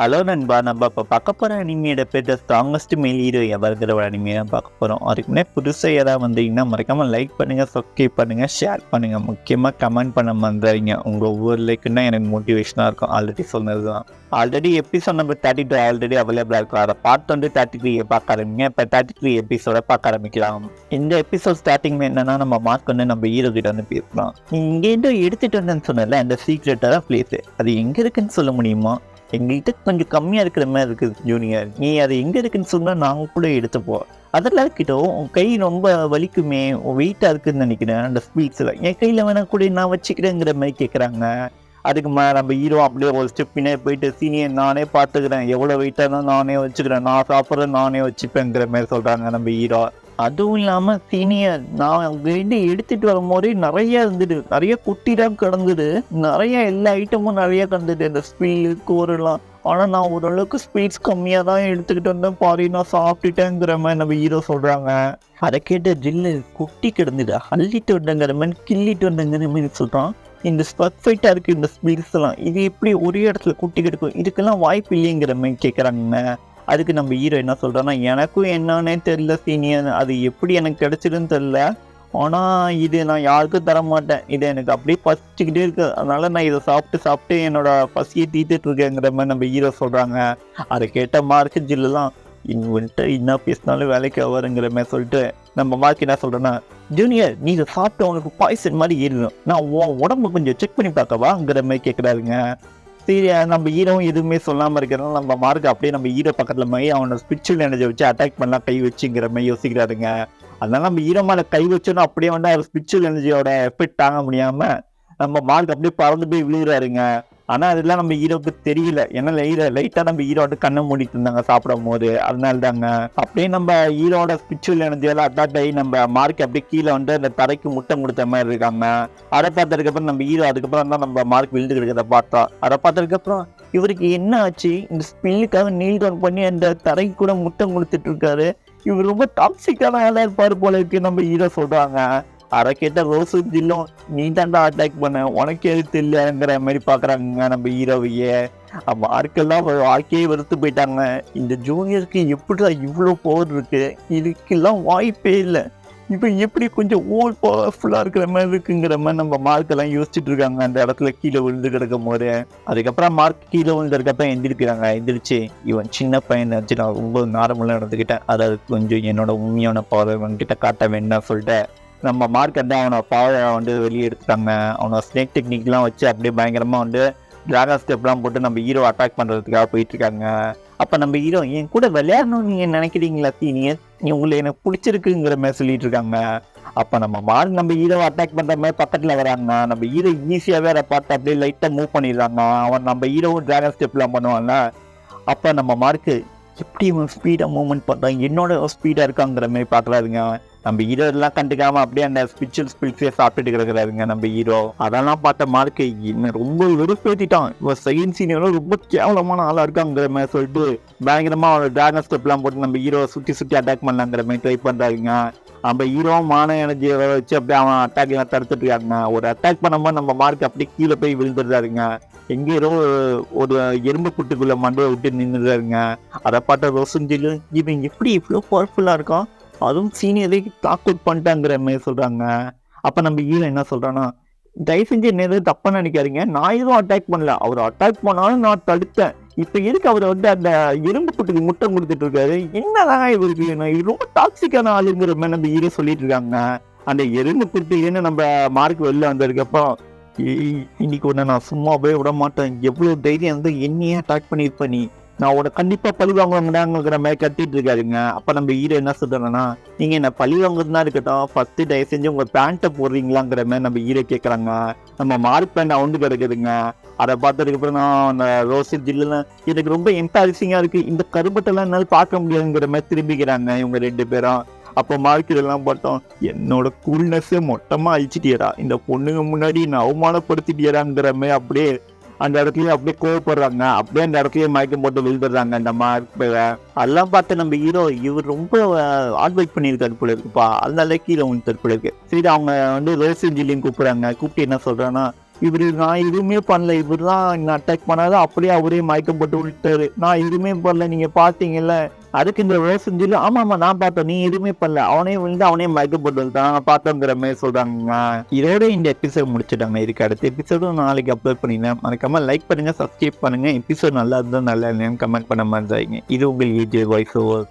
Hello நண்பா, நம்ம இப்போ பார்க்க போகிற அனிமியோட பேர் த ஸ்ட்ராங்கஸ்ட் மேல் ஹீரோ எவர்ங்கிற ஒரு அனிமையை தான் பார்க்க போகிறோம். அதுக்கு முன்னாடி புதுசாக ஏதாவது வந்தீங்கன்னா மறக்காமல் லைக் பண்ணுங்கள், சப்ஸ்கிரைப் பண்ணுங்கள், ஷேர் பண்ணுங்கள். முக்கியமாக கமெண்ட் பண்ண வந்துடுறீங்க. உங்கள் ஒவ்வொரு லைக்குன்னா எனக்கு மோட்டிவேஷனாக இருக்கும். ஆல்ரெடி சொன்னது தான். ஆல்ரெடி எபிசோட் நம்பர் 32 ஆல்ரெடி அவைலபிளாக இருக்கும். அதை பார்ட் வந்து 33 பார்க்க ஆரம்பிங்க. இப்போ 33 எபிசோட பார்க்க ஆரம்பிக்கலாம். இந்த எபிசோட் ஸ்டார்டிங் என்னன்னா, நம்ம மார்க் வந்து நம்ம ஹீரோ கிட்ட வந்து பேசலாம். நீ இங்கேருந்து எடுத்துகிட்டு வந்தேன்னு சொன்னல அந்த சீக்ரெட்டான பிளேஸு, அது எங்கே இருக்குன்னு சொல்ல முடியுமா? எங்கள்கிட்ட கொஞ்சம் கம்மியாக இருக்கிற மாதிரி இருக்குது ஜூனியர். நீ அது எங்கே இருக்குன்னு சொன்னால் நாங்கள் கூட எடுத்துப்போம். அதெல்லாம் கிட்டோம் உன் கை ரொம்ப வலிக்குமே, வெயிட்டாக இருக்குதுன்னு நினைக்கிறேன் அந்த ஸ்பீட்ஸில். என் கையில் வேணால் கூட நான் வச்சுக்கிறேங்கிற மாதிரி கேட்குறாங்க. அதுக்கு நம்ம ஹீரோ அப்படியே ஒரு ஸ்டெப் பின்னாடி போயிட்டு, சீனியர் நானே பார்த்துக்கிறேன், எவ்வளோ வெயிட்டாக தான் நானே வச்சுக்கிறேன், நான் சாப்பிட்றேன் நானே வச்சுப்பேங்கிற மாதிரி சொல்கிறாங்க நம்ம ஹீரோ. அதுவும் இல்லாமல் சீனியர், நான் அங்கேருந்து எடுத்துகிட்டு வரும்போதே நிறைய இருந்துடு, நிறைய குட்டி தான் கிடந்துடு, நிறைய எல்லா ஐட்டமும் நிறைய கிடந்துது, இந்த ஸ்பீடு கோரெல்லாம். ஆனால் நான் ஓரளவுக்கு ஸ்பீட்ஸ் கம்மியாக தான் எடுத்துக்கிட்டு வந்தேன் பாரு, நான் சாப்பிட்டுட்டேங்கிற மாதிரி நம்ம ஹீரோ சொல்கிறாங்க. அதை கேட்ட ஜில்லு, குட்டி கிடந்துடு, அள்ளிட்டு வந்தங்கிற மாதிரி கிள்ளிட்டு வந்தங்கிற மாதிரி சொல்கிறான். இந்த பர்ஃபெக்டாக இருக்குது இந்த ஸ்பீட்ஸ் எல்லாம், இது எப்படி ஒரே இடத்துல குட்டி கிடக்கும், இதுக்கெல்லாம் வாய்ப்பு இல்லைங்கிற மாதிரி கேட்குறாங்க. அதுக்கு நம்ம ஹீரோ என்ன சொல்கிறோன்னா, எனக்கும் என்னன்னே தெரில சீனியர், அது எப்படி எனக்கு கிடச்சிதுன்னு தெரில, ஆனால் இது நான் யாருக்கும் தர மாட்டேன், இது எனக்கு அப்படியே பசிச்சுக்கிட்டே இருக்குது, அதனால் நான் இதை சாப்பிட்டு என்னோட பசியை தீர்த்துட்டு இருக்கேங்கிற மாதிரி நம்ம ஹீரோ சொல்கிறாங்க. அதை கேட்ட மார்க்கு ஜில்லுலாம், இவன்ட்டு என்ன பேசினாலும் வேலைக்கு ஆவாருங்கிற மாதிரி சொல்லிட்டு நம்ம மார்க் என்ன சொல்கிறேன்னா, ஜூனியர் நீ இதை சாப்பிட்டு அவனுக்கு பாய்சன் மாதிரி ஏறிடும், நான் உடம்பு கொஞ்சம் செக் பண்ணி பார்க்கவாங்கிற மாதிரி கேட்குறாருங்க. சரி, நம்ம ஹீரோவும் எதுவுமே சொல்லாமல் இருக்கிறனால நம்ம மார்க் அப்படியே நம்ம ஹீரோ பக்கத்தில் மாதிரி அவனோட ஸ்பிரிச்சுவல் எனர்ஜி வச்சு அட்டாக் பண்ணலாம் கை வச்சுங்கிற மாதிரி யோசிக்கிறாருங்க. அதனால நம்ம ஹீரோ மேலே கை வச்சோன்னா அப்படியே வந்து அவர் ஸ்பிரிச்சுவல் எனர்ஜியோட எஃபெக்ட் தாங்க முடியாமல் நம்ம மார்க் அப்படியே பறந்து போய் விழுகிறாருங்க. ஆனால் அதெல்லாம் நம்ம ஹீரோக்கு தெரியல, ஏன்னா லைட்டாக நம்ம ஹீரோட கண்ணை மூடிட்டு இருந்தாங்க சாப்பிடும் போது, அதனால தாங்க. அப்படியே நம்ம ஹீரோட ஸ்பிரிச்சுவல் எனர்ஜியெல்லாம் அட்டாக் ஆகி நம்ம மார்க் அப்படியே கீழே வந்து அந்த தரைக்கு முட்டை கொடுத்த மாதிரி இருக்காங்க. அதை பார்த்ததுக்கப்புறம் நம்ம ஹீரோ அதுக்கப்புறம் தான் நம்ம மார்க் விழுந்து இருக்கிறத பார்த்தா. அதை பார்த்ததுக்கப்புறம் இவருக்கு என்ன ஆச்சு, இந்த ஸ்பில்லுக்காக நீல் டவுன் பண்ணி அந்த தரைக்கு கூட முட்டை கொடுத்துட்டு இருக்காரு, இவர் ரொம்ப டாக்ஸிக்கான ஆளாக இருப்பார் போல இருக்கு நம்ம ஹீரோ சொல்கிறாங்க. அதை கேட்ட ரோஸும் ஜில்லும், நீ தாண்டா அட்டாக் பண்ண, உனக்கு எது தெரியலங்கிற மாதிரி பார்க்குறாங்க நம்ம ஹீரோவையே. மார்க்கெல்லாம் வாழ்க்கையே வெறுத்து போயிட்டாங்க. இந்த ஜூனியருக்கு எப்படி இவ்வளோ பவர் இருக்கு, இதுக்கெல்லாம் வாய்ப்பே இல்லை, இப்போ எப்படி கொஞ்சம் ஓல் பவர்ஃபுல்லாக இருக்கிற மாதிரி இருக்குங்கிற மாதிரி நம்ம மார்க்கெல்லாம் யோசிச்சுட்டு இருக்காங்க அந்த இடத்துல கீழே விழுந்து கிடக்கும் போது. அதுக்கப்புறம் மார்க் கீழே விழுந்ததுக்கப்புறம் எந்திரிச்சு, இவன் சின்ன பையன் வச்சு நான் ரொம்ப நார்மலாக நடந்துக்கிட்டேன், அதாவது கொஞ்சம் என்னோட உண்மையான பவர் இவன்கிட்ட காட்ட வேண்டாம் சொல்லிட்டு நம்ம மார்க் வந்து அவனோட பவரை வந்து வெளியே எடுத்துட்டாங்க. அவனோட ஸ்னேக் டெக்னிக்லாம் வச்சு அப்படியே பயங்கரமாக வந்து டிராகன் ஸ்டெப்லாம் போட்டு நம்ம ஹீரோ அட்டாக் பண்ணுறதுக்காக போயிட்டுருக்காங்க. அப்போ நம்ம ஹீரோ, என் கூட விளையாடணும்னு நீங்கள் நினைக்கிறீங்களா சீனியர், நீ உங்களை எனக்கு பிடிச்சிருக்குங்கிற மாதிரி சொல்லிட்டு இருக்காங்க. அப்போ நம்ம மார்க் நம்ம ஹீரோவை அட்டாக் பண்ணுற மாதிரி பக்கத்தில் வராங்க. நம்ம ஹீரோ ஈஸியாகவே அதை பார்த்து அப்படியே லைட்டாக மூவ் பண்ணிடுறாங்க. அவன் நம்ம ஹீரோவும் டிராகன் ஸ்டெப்லாம் பண்ணுவாங்க. அப்போ நம்ம மார்க்கு எப்படி இவன் ஸ்பீடாக மூவ்மெண்ட் பண்ணுறான், என்னோட ஸ்பீடாக இருக்காங்கிற மாதிரி பார்க்குறாருங்க. நம்ம ஹீரோ எல்லாம் கண்டுக்காம அப்படியே அந்த ஸ்பிரிச்சுவல் ஸ்பிரிட்ஸே சாப்பிட்டுட்டு கிடக்குறாருங்க நம்ம ஹீரோ. அதெல்லாம் பார்த்த மார்க்கு என்ன ரொம்ப வெறுப்பேற்றிட்டான், இவன் செகண்ட் சீனியரும் ரொம்ப கேவலமான ஆளாக இருக்காங்கிற மாதிரி சொல்லிட்டு பயங்கரமாக அவரோட டிராகன் ஸ்டெப்லாம் போட்டு நம்ம ஹீரோ சுற்றி அட்டாக் பண்ணலாங்கிற மாதிரி ட்ரை பண்ணுறாருங்க. நம்ம ஹீரோவும் மான எனர்ஜியை வச்சு அப்படியே அவன் அட்டாக் எல்லாம் தடுத்துட்டு இருக்காங்க. ஒரு அட்டாக் பண்ணும்போது நம்ம மார்க் அப்படியே கீழே போய் விழுந்துடுறாருங்க. எங்கேயோ ஒரு எறும்பு புட்டுக்குள்ள மண்டையை விட்டு நின்றுறாருங்க. அதை பார்த்த ரோசஞ்சில், இவன் எப்படி இவ்வளோ பவர்ஃபுல்லாக இருக்கான், அதுவும் சீனியரை டாக் அவுட் பண்ணிட்டாங்கிற மாதிரி சொல்கிறாங்க. அப்போ நம்ம ஹீரோ என்ன சொல்கிறான்னா, தயவு செஞ்சு என்ன எதுவும் தப்பாக நினைக்காதீங்க, நான் எதுவும் அட்டாக் பண்ணல, அவர் அட்டாக் பண்ணாலும் நான் தடுத்தேன், இப்போ எதுக்கு அவர் வந்து அந்த எறும்பு புட்டுக்கு முட்டை கொடுத்துட்டு இருக்காரு, என்னதான் இவருக்கு இது ரொம்ப டாக்ஸிக்கான ஆளுங்கிற மாதிரி நம்ம ஹீரோ சொல்லிட்டு இருக்காங்க. அந்த எறும்பு புட்டுன்னு நம்ம மார்க் வெளில வந்ததுக்கப்புறம், இன்னைக்கு ஒன்று நான் சும்மா போய் விட மாட்டேன், எவ்வளோ தைரியம் வந்து என்னையே அட்டாக் பண்ணியிருப்ப நீ, நான் உட கண்டிப்பாக பழி வாங்குவாங்கடாங்கிற மாதிரி கட்டிட்டு இருக்காருங்க. அப்போ நம்ம ஹீரோ என்ன சொல்கிறேன்னா, நீங்கள் என்ன பழி வாங்குறதுனா இருக்கட்டும், ஃபஸ்ட்டு தயவு செஞ்சு உங்கள் பேண்ட்டை போடுறீங்களாங்கிற மாதிரி நம்ம ஹீரோ கேட்குறாங்க. நம்ம மார்க் பேண்ட் அவந்து கிடக்குதுங்க. அதை பார்த்ததுக்கப்புறம் நான் அந்த ரோசி ஜில்லுலாம் எனக்கு ரொம்ப எம்பாரிசிங்காக இருக்குது, இந்த கருப்பட்டெல்லாம் என்னால் பார்க்க முடியாதுங்கிற மாதிரி திரும்பிக்கிறாங்க இவங்க ரெண்டு பேரும். அப்போ மார்க் இதெல்லாம் பார்த்தோம், என்னோட கூல்னஸ்ஸே மொத்தமாக அழிச்சிட்டியடா, இந்த பொண்ணுங்க முன்னாடி நான் அவமானப்படுத்திட்டியடாங்கிற மாதிரி அப்படியே அந்த இடத்துலயும் அப்படியே கோவப்படுறாங்க. அப்படியே அந்த இடத்துலயே மயக்கம் போட்டு விழுந்துடுறாங்க அந்த மாதிரி. அதெல்லாம் பார்த்து நம்ம ஹீரோ இவர் ரொம்ப ஹார்ட் ஒர்க் பண்ணியிருக்காரு போல இருக்குப்பா, அதனால கீழே வந்து போல இருக்கு. சரி, அவங்க வந்து ரோசன் ஜில்லியும் கூப்பிடுறாங்க. கூப்பிட்டு என்ன சொல்றாங்கன்னா, நான் எதுவுமே பண்ணல, இவரு தான் என்ன அட்டாக் பண்ணாரு, அப்படியே அவரே மயக்கம் போட்டு விட்டாரு, நான் எதுவுமே பண்ணல, நீங்க பாத்தீங்கல்ல. அதுக்கு இந்த ரோசன் சொல்லி ஆமா நான் பார்த்தேன், நீ எதுவுமே பண்ணல, அவனே விழுந்து அவனே மயக்கம் போட்டு விட்டான், நாங்க பார்த்தோங்கிற மாதிரி சொல்றாங்க. இதோட இந்த எபிசோட் முடிச்சுட்டாங்க. இதுக்கு அடுத்த எபிசோடும் நாளைக்கு அப்லோட் பண்ணிடலாம். மறக்காம லைக் பண்ணுங்க, சப்ஸ்கிரைப் பண்ணுங்க. எபிசோட் நல்லா இருந்தா நல்லா இல்லையான்னு கமெண்ட் பண்ண மாதிரி. இது உங்கள் ஏஜே வாய்ஸ் ஓவர்.